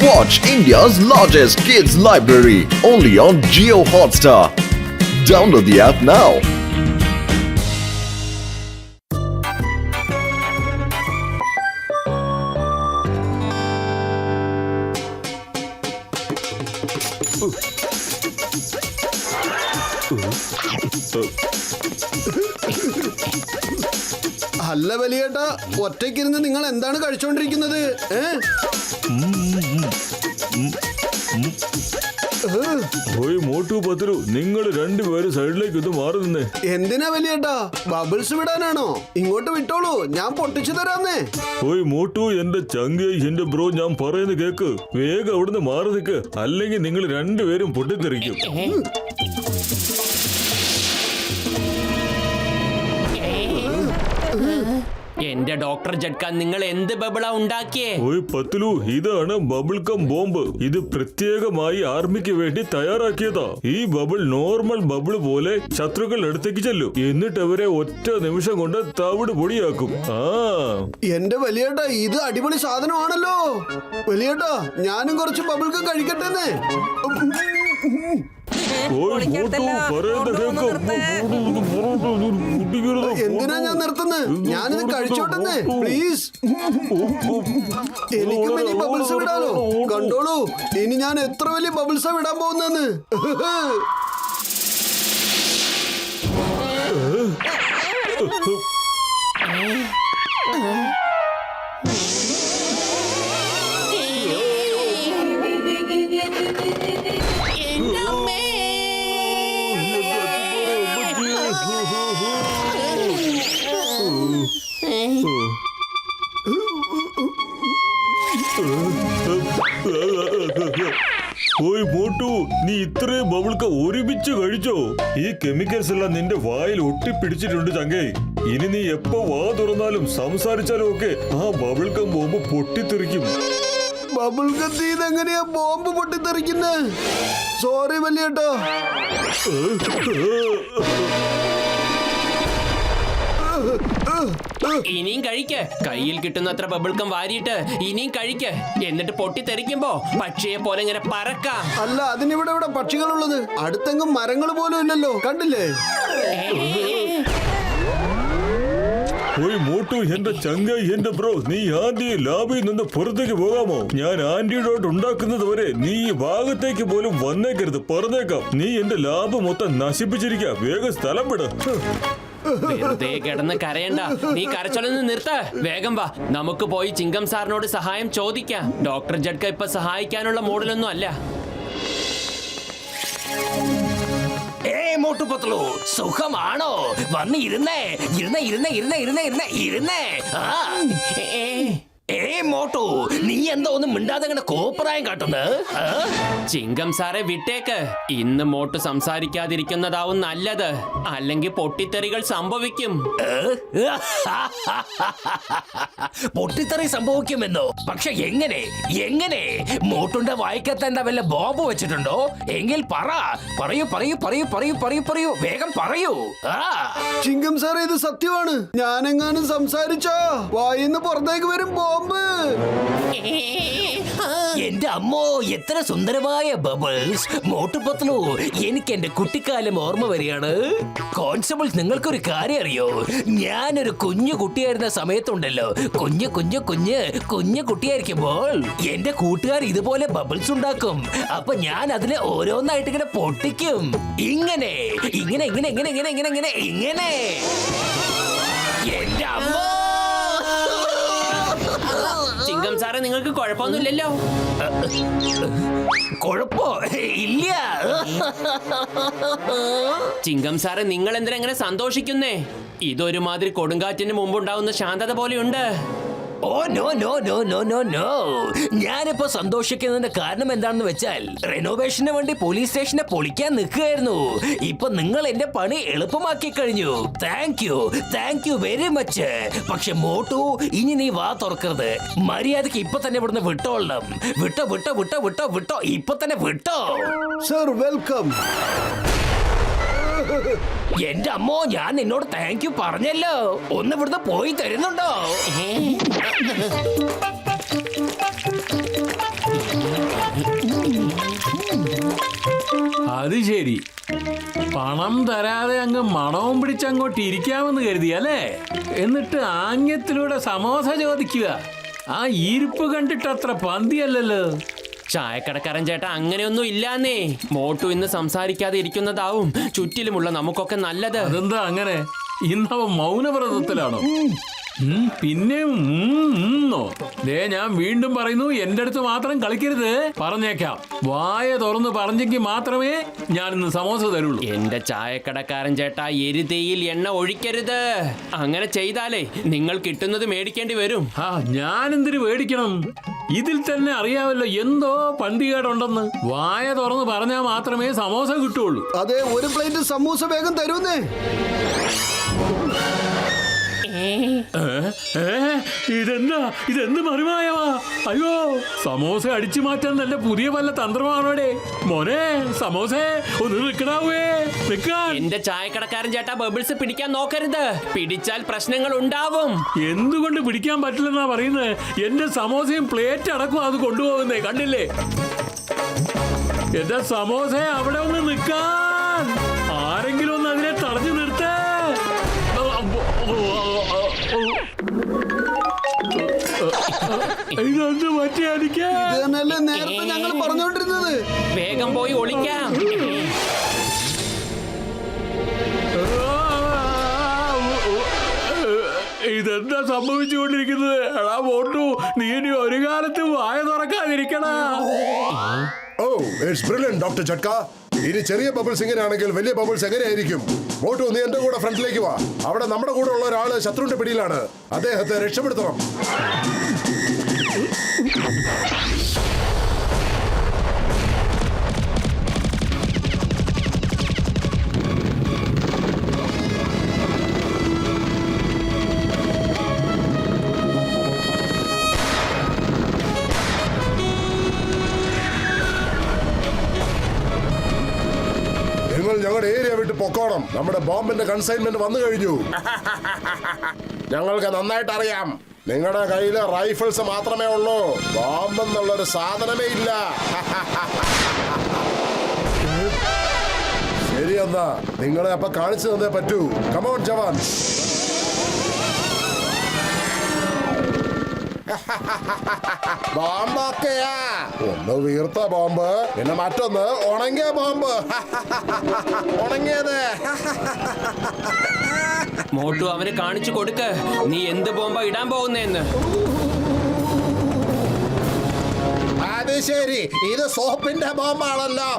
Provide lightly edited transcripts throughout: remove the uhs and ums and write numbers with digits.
Watch India's largest kids library only on Jio Hotstar. Download the app now. അല്ല വലിയേട്ടാ, ഒറ്റയ്ക്കിരുന്ന് നിങ്ങൾ എന്താണ് കഴിച്ചോണ്ടിരിക്കുന്നത്? മോട്ടു പത്രു, നിങ്ങൾ രണ്ടുപേരും സൈഡിലേക്ക് ഇത് മാറി നിന്നേ. എന്തിനാ വലിയേട്ടാ? ബബിൾസ് വിടാനാണോ? ഇങ്ങോട്ട് വിട്ടോളൂ, ഞാൻ പൊട്ടിച്ചു തരാന്നേ. ഓയ് മോട്ടു, എന്റെ ചങ്കേ, എന്റെ ബ്രോ, ഞാൻ പറയുന്നത് കേക്ക്. വേഗം അവിടുന്ന് മാറി നിൽക്ക്, അല്ലെങ്കിൽ നിങ്ങൾ രണ്ടുപേരും പൊട്ടിത്തെറിക്കും. എന്റെ ഡോക്ടർ ജഡ്കാൻ, നിങ്ങൾ എന്ത് ബബിളാ ഉണ്ടാക്കിയേ? ഓയ് പത്ലു, ഇതാണ് ബബിൾ കം ബോംബ്. ഇത് പ്രത്യേകമായി ആർമിക്ക് വേണ്ടി തയ്യാറാക്കിയതാ. ഈ ബബിൾ നോർമൽ ബബിൾ പോലെ ശത്രുക്കളുടെ അടുത്തേക്ക് ചെല്ലും, എന്നിട്ട് അവരെ ഒറ്റ നിമിഷം കൊണ്ട് തവിട് പൊടിയാക്കും. എന്റെ വലിയേട്ടാ, ഇത് അടിപൊളി സാധനമാണല്ലോ. വലിയേട്ടാ, ഞാനും കുറച്ച് ബബിൾ കം കഴിക്കട്ടെന്നേ. എന്തിനാ ഞാൻ നിർത്തുന്നത്? ഞാനിത് കഴിച്ചോട്ടെന്നേ, പ്ലീസ്. എനിക്കും ഇനി ബബിൾസ് വിടാലോ. കണ്ടോളൂ, ഇനി ഞാൻ എത്ര വലിയ ബബിൾസാ വിടാൻ പോകുന്നെന്ന്. ഓയ് മോട്ടു, നീ ഇത്രയും ബബിൾക്ക് ഒരുമിച്ച് കഴിച്ചോ? ഈ കെമിക്കൽസ് എല്ലാം നിന്റെ വായിൽ ഒട്ടിപ്പിടിച്ചിട്ടുണ്ട് ചങ്കേ. ഇനി നീ എപ്പോ വാ തുറന്നാലും സംസാരിച്ചാലും ഒക്കെ ആ ബബിൾക്കം ബോംബ് പൊട്ടിത്തെറിക്കും. ബബിൾ ഗത്തിൽ എങ്ങനെയാ ബോംബ് പൊട്ടിത്തെറിക്കുന്നത്? സോറി വലിയേട്ടോ. ഇനിയും കഴിക്ക്. കയ്യിൽ കിട്ടുന്നത്ര ബബിൾക്കം വാരിയിട്ട് ഇനിയും കഴിക്ക്. എന്നിട്ട് പൊട്ടിത്തെറിക്കുമ്പോ പക്ഷിയെ പോലെ ഇങ്ങനെ പറക്കാം. അല്ല, അതിനിവിടെ ഇവിടെ പക്ഷികളുള്ളത്. അടുത്തെങ്കും മരങ്ങൾ പോലും ഇല്ലല്ലോ, കണ്ടില്ലേ? ഓയ് മോട്ടു, എന്റെ ചങ്ക, എന്റെ ബ്രോ, നീ ആന്റി ലാബിൽ നിന്ന് പുറത്തേക്ക് പോകാമോ? ഞാൻ ആന്റിഡോട്ട് ഉണ്ടാക്കുന്നത് വരെ നീ ഈ ഭാഗത്തേക്ക് പോലും വന്നേക്കരുത്, പറഞ്ഞേക്കാം. നീ എന്റെ ലാബ് മൊത്തം നശിപ്പിച്ചിരിക്കുക. വേഗം സ്ഥലം വിട. വെറുതെ കിടന്ന് കരയണ്ട. നീ കരച്ചൊലന്ന് നിർത്ത. വേഗം വാ, നമുക്ക് പോയി ചിങ്കം സാറിനോട് സഹായം ചോദിക്കാം. ഡോക്ടർ ജഡ്ക ഇപ്പൊ സഹായിക്കാനുള്ള മൂഡിലൊന്നും അല്ല. മോട്ടു പത്ലു, സുഖമാണോ? വന്ന് ഇരുന്നേ, ഇരുന്നേ, ഇരുന്നേ, ഇരുന്നേ, ഇരുന്നേ, ഇരുന്നേ, ഇരുന്നേ. മോട്ടു, നീ എന്താ ഒന്നും മിണ്ടാതെ അങ്ങനെ കോപ്പറായം കാട്ടുന്നത്? ചിങ്കം സാറെ വിട്ടേക്ക്. ഇന്ന് മോട്ടു സംസാരിക്കാതിരിക്കുന്നതാവും നല്ലത്, അല്ലെങ്കിൽ പൊട്ടിത്തെറികൾ സംഭവിക്കും. പൊട്ടിത്തെറി സംഭവിക്കുമെന്നോ? പക്ഷെ എങ്ങനെ? എങ്ങനെ? മോട്ടുന്റെ വായിക്കത്തേണ്ട വല്ല ബോംബ് വെച്ചിട്ടുണ്ടോ? എങ്കിൽ പറയൂ, പറയൂ, പറയൂ, പറയൂ, പറയൂ, പറയൂ, വേഗം പറയൂ. ചിങ്കം സാറേ, ഇത് സത്യമാണ്. ഞാനെങ്ങാനും സംസാരിച്ചോ വായിന്ന് പുറത്തേക്ക് വരും ബോംബ്. എന്റെ അമ്മോ, എത്ര സുന്ദരമായ ബബിൾസ്! മോട്ടു പത്ലു, എനിക്ക് എന്റെ കുട്ടിക്കാലം ഓർമ്മ വരികയാണ്. കോൺസ്റ്റബിൾസ്, നിങ്ങൾക്കൊരു കാര്യം അറിയോ? ഞാനൊരു കുഞ്ഞു കുട്ടിയായിരുന്ന സമയത്തുണ്ടല്ലോ, കുഞ്ഞു കുട്ടിയായിരിക്കുമ്പോൾ എന്റെ കൂട്ടുകാർ ഇതുപോലെ ബബിൾസ് ഉണ്ടാക്കും. അപ്പൊ ഞാൻ അതിനെ ഓരോന്നായിട്ട് ഇങ്ങനെ പൊട്ടിക്കും. ഇങ്ങനെ ഇങ്ങനെ ഇങ്ങനെ ഇങ്ങനെ ഇങ്ങനെ ഇങ്ങനെ ഇങ്ങനെ ഇങ്ങനെ. എന്റെ അമ്മോ! ചിങ്കം സാറെ, നിങ്ങൾക്ക് കുഴപ്പമൊന്നുമില്ലല്ലോ? കുഴപ്പോ ഇല്ല. ചിങ്കം സാറെ, നിങ്ങൾ എന്തിനാ ഇങ്ങനെ സന്തോഷിക്കുന്നേ? ഇതൊരുമാതിരി കൊടുങ്കാറ്റിന് മുമ്പുണ്ടാവുന്ന ശാന്തത പോലെയുണ്ട്. Oh no no no no no no. ഞാനിപ്പോ സന്തോഷിക്കുന്നതിന്റെ കാരണം എന്താണെന്ന് വെച്ചാൽ, റെനോവേഷന് വേണ്ടി പോലീസ് സ്റ്റേഷനെ പൊളിക്കാൻ നിൽക്കുകയായിരുന്നു. ഇപ്പൊ നിങ്ങൾ എന്റെ പണി എളുപ്പമാക്കി കഴിഞ്ഞു. Thank you very much. പക്ഷെ മോട്ടു, ഇനി നീ വാ തുറക്കരുത്. മര്യാദക്ക് ഇപ്പൊ തന്നെ ഇവിടുന്ന് വിട്ടോളണം. വിട്ടോ വിട്ടോ വിട്ടോ വിട്ടോ വിട്ടോ, ഇപ്പൊ തന്നെ വിട്ടോ. Sir, welcome. എന്റെ അമ്മോ, ഞാൻ നിന്നോട് താങ്ക് യു പറഞ്ഞല്ലോ. ഒന്ന് ഇവിടുന്ന് പോയി തരുന്നുണ്ടോ? അത് ശരി, പണം തരാതെ അങ്ങ് മണവും പിടിച്ച് അങ്ങോട്ട് ഇരിക്കാമെന്ന് കരുതി അല്ലേ? എന്നിട്ട് ആംഗ്യത്തിലൂടെ സമോസ ചോദിക്കുക. ആ ഇരിപ്പ് കണ്ടിട്ട് അത്ര പന്തിയല്ലല്ലോ. ചായക്കടക്കാരൻ ചേട്ടാ, അങ്ങനെയൊന്നും ഇല്ലാന്നേ. മോട്ടു ഇന്ന് സംസാരിക്കാതെ ഇരിക്കുന്നതാവും ചുറ്റിലുമുള്ള നമുക്കൊക്കെ നല്ലത്. അതെന്താ അങ്ങനെ? ഇന്നവൻ മൗനവ്രതത്തിലാണോ? പിന്നെയും ദേ, ഞാൻ വീണ്ടും പറയുന്നു, എന്റെ അടുത്ത് മാത്രം കളിക്കരുത്. പറഞ്ഞേക്കാം, വായ തുറന്ന് പറഞ്ഞെങ്കിൽ മാത്രമേ ഞാൻ ഇന്ന് സമോസ തരുള്ളൂ. എന്റെ ചായക്കടക്കാരൻ ചേട്ടാ, എരുതയിൽ എണ്ണ ഒഴിക്കരുത്. അങ്ങനെ ചെയ്താലേ നിങ്ങൾ കിട്ടുന്നത് മേടിക്കേണ്ടി വരും. ഞാൻ എന്തിനു മേടിക്കണം? ഇതിൽ തന്നെ അറിയാമല്ലോ എന്തോ പന്തികേടുണ്ടെന്ന്. വായ തുറന്ന് പറഞ്ഞാൽ മാത്രമേ സമോസ കിട്ടുള്ളൂ. അതെ, ഒരു പ്ലേറ്റ് സമൂസ വേഗം തരുന്നേ. ഇതെന്ത് മറിമായവാ? അയ്യോ, സമോസ അടിച്ചു മാറ്റാൻ നല്ല പുതിയ വല്ല തന്ത്രമാണോടെ? മോനെ സമോസേ, ഒന്ന് നിൽക്കണാവേ, നിൽക്കാൻ. എന്റെ ചായക്കടക്കാരൻ ചേട്ടാ, ബബിൾസ് പിടിക്കാൻ നോക്കരുത്. പിടിച്ചാൽ പ്രശ്നങ്ങൾ ഉണ്ടാവും. എന്തുകൊണ്ട് പിടിക്കാൻ പറ്റില്ലെന്നാ പറയുന്നത്? എന്റെ സമോസയും പ്ലേറ്റ് അടക്കം അത് കൊണ്ടുപോകുന്നേ, കണ്ടില്ലേ? എന്റെ സമോസ അവിടെ ഒന്ന് നിൽക്കാൻ. ആരെങ്കിലും ഒന്ന് അതിനെ തടഞ്ഞു നിർത്തേ. ഇതൊന്ന് പറ്റിയായിരിക്കാം. ഇത് തന്നെയല്ലേ നേരത്തെ ഞങ്ങൾ പറഞ്ഞോണ്ടിരുന്നത്. വേഗം പോയി ഒളിക്കാം. ഇതെന്താ സംഭവിച്ചുകൊണ്ടിരിക്കുന്നത്? എടാ മോട്ടു, നീ ഇനി ഒരു കാലത്ത് വായ തുറക്കാതിരിക്കണ. ഓ, ഇറ്റ്സ് ബ്രില്യന്റ് ഡോക്ടർ ജട്ക. ഇനി ചെറിയ ബബിൾസ് ഇങ്ങനെയാണെങ്കിൽ വലിയ ബബിൾസ് എങ്ങനെയായിരിക്കും? മോട്ടു, നീ എന്റെ കൂടെ ഫ്രണ്ടിലേക്ക് വാ. അവിടെ നമ്മുടെ കൂടെ ഉള്ള ഒരാള് ശത്രുവിന്റെ പിടിയിലാണ്. അദ്ദേഹത്തെ രക്ഷപ്പെടുത്തണം. ഞങ്ങളുടെ ഏരിയ വിട്ട് പൊക്കോണം. നമ്മുടെ ബോംബിന്റെ കൺസൈൻമെന്റ് വന്നു കഴിഞ്ഞു. ഞങ്ങൾക്ക് നന്നായിട്ട് അറിയാം, നിങ്ങളുടെ കയ്യില് റൈഫിൾസ് മാത്രമേ ഉള്ളൂ. ബോംബ് എന്നുള്ളൊരു സാധനമേ ഇല്ല. ശരിയെന്നാ, നിങ്ങളെ അപ്പൊ കാണിച്ചു തന്നേ പറ്റൂ. കമോൺ ജവാൻസ്. ബോംബൊക്കെയാ, ഒന്ന് വീർത്ത ബോംബ്, പിന്നെ മറ്റൊന്ന് ഉണങ്ങിയ ബോംബ്. ഉണങ്ങിയത്. മോട്ടു, അവന് കാണിച്ചു കൊടുക്ക്, നീ എന്ത് ബോംബാ ഇടാൻ പോകുന്നേന്ന്. അത് ശരി, ഇത് സോപ്പിന്റെ ബോംബാണല്ലോ.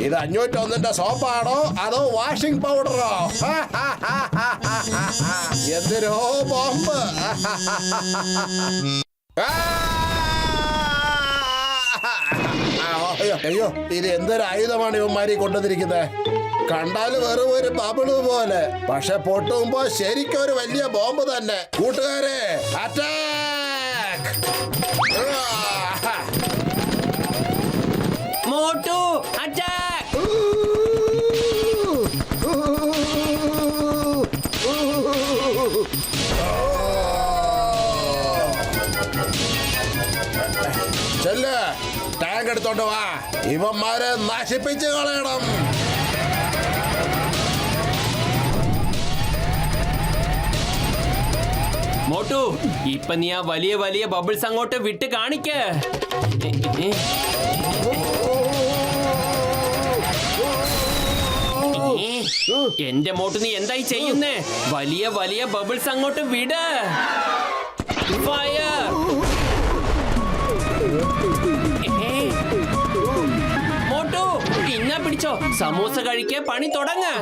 ഇത് 501ന്റെ സോപ്പാണോ അതോ വാഷിംഗ് പൗഡറോ? എന്തിനോ ബോംബ്. അയ്യോ, ഇത് എന്തൊരു ആയുധമാണ് ഇവന്മാരി കൊണ്ടുവന്നിരിക്കുന്നത്. കണ്ടാല് വെറും ഒരു ബബിള് പോലെ, പക്ഷെ പൊട്ടുമ്പോ ശരിക്കും ഒരു വലിയ ബോംബ് തന്നെ. കൂട്ടുകാരെ, അറ്റാക്ക്! മോട്ടു, അറ്റാക്ക്! ചെല്ല്, ടാങ്ക് എടുത്തോണ്ട് വാ. ഇവന്മാരെ നശിപ്പിച്ച് കളയണം. മോട്ടു, ഇപ്പൊ നീ ആ വലിയ വലിയ ബബിൾസ് അങ്ങോട്ട് വിട്ട് കാണിക്ക്. എന്റെ മോട്ടു, നീ എന്തായി ചെയ്യുന്നേ? വലിയ വലിയ ബബിൾസ് അങ്ങോട്ട് വിട്. ഫയർ! മോട്ടു, ഇന്ന പിടിച്ചോ. സമൂസ കഴിക്ക്, പണി തുടങ്ങ്.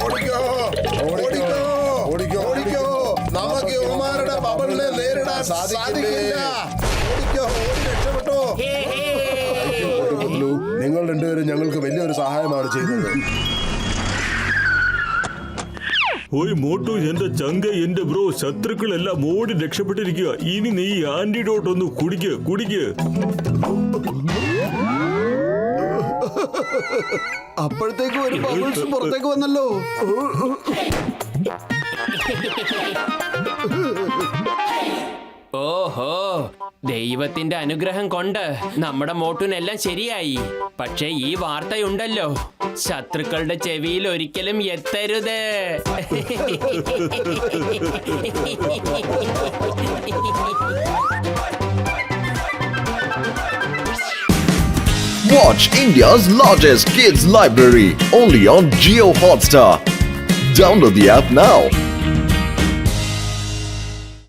ഓടിക്കോ, ഓടിക്കോ, ഓടിക്കോ, ഓടിക്കോ. നമുക്ക് ഇവന്മാരുടെ ബബിളിനെ നേരിടാൻ സാധിക്കില്ല. ഓടിക്കോ, ഓടി രക്ഷപ്പെട്ടോ. നിങ്ങൾ രണ്ടുപേരും ഞങ്ങൾക്ക് വലിയൊരു സഹായമാണ് ചെയ്തത്. ഓയ് മോട്ടു എന്റെ ചങ്ക എന്റെ ബ്രോ ശത്രുക്കളെല്ലാം ഓടി രക്ഷപ്പെട്ടിരിക്കുക. ഇനി നീ ആന്റിഡോട്ട് ഒന്ന് കുടിക്ക്. അപ്പോഴത്തേക്ക് ഒരു ബബിൾസ് പുറത്തേക്ക് വന്നല്ലോ. ഓഹോ, ദൈവത്തിന്റെ അനുഗ്രഹം കൊണ്ട് നമ്മുടെ മോട്ടൂനെല്ലാം ശരിയായി. പക്ഷെ ഈ വാർത്തയുണ്ടല്ലോ, ശത്രുക്കളുടെ ചെവിയിൽ ഒരിക്കലും എത്തരുത്. Watch India's largest kids library only on Geo Hotstar. Download the app now.